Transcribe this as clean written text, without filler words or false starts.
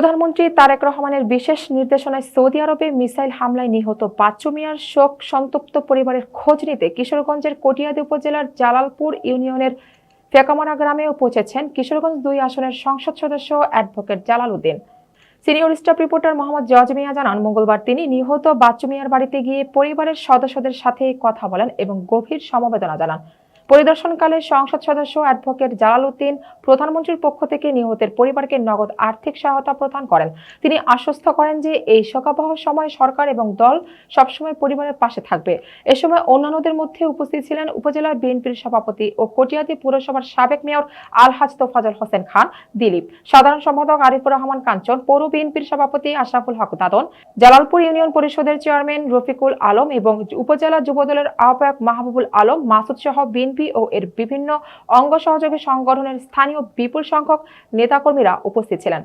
প্রধানমন্ত্রী তারেক রহমানের বিশেষ নির্দেশনায় সৌদি আরবে মিসাইল হামলায় নিহত বাচ্চু মিয়ার শোক সন্তপ্ত পরিবারের খোঁজ নিতে কিশোরগঞ্জের কটিয়াদী উপজেলার জালালপুর ইউনিয়নের ফেকামারা গ্রামেও পৌঁছেছেন কিশোরগঞ্জ 2 আসনের সংসদ সদস্য advocate Jalal Uddin. Senior staff reporter Mohammad জজ মিয়া জানান, মঙ্গলবার তিনি নিহত বাচ্চু মিয়ার বাড়িতে গিয়ে পরিবারের সদস্যদের সাথে কথা বলেন এবং গভীর সমবেদনা জানান। পরিদর্শনকালে সংসদ সদস্য অ্যাডভোকেট জালাল উদ্দিন প্রধানমন্ত্রীর পক্ষ থেকে নিহতের পরিবারকে নগদ আর্থিক সহায়তা প্রদান করেন। তিনি আশ্বস্ত করেন যে এই শোকাবহ সময় সরকার এবং দল সবসময় পরিবারের পাশে থাকবে। এ সময় অন্যান্যদের মধ্যে উপস্থিত ছিলেন উপজেলা বিএনপির সভাপতি ও কটিয়াদী পুরসভার সাবেক মেয়র আলহাজ তোফাজ্জল হোসেন খান দিলীপ, সাধারণ সম্পাদক আরিফুর রহমান কাঞ্চন, পৌর বিএনপির সভাপতি আশরাফুল হক দাদন, জালালপুর ইউনিয়ন পরিষদের চেয়ারম্যান রফিকুল আলম এবং উপজেলা যুবদলের আহ্বায়ক মাহবুবুল আলম মাসুদ সহ বিএনপি ও এর বিভিন্ন অঙ্গ সহযোগী সংগঠনের স্থানীয় বিপুল সংখ্যক নেতাকর্মীরা উপস্থিত ছিলেন।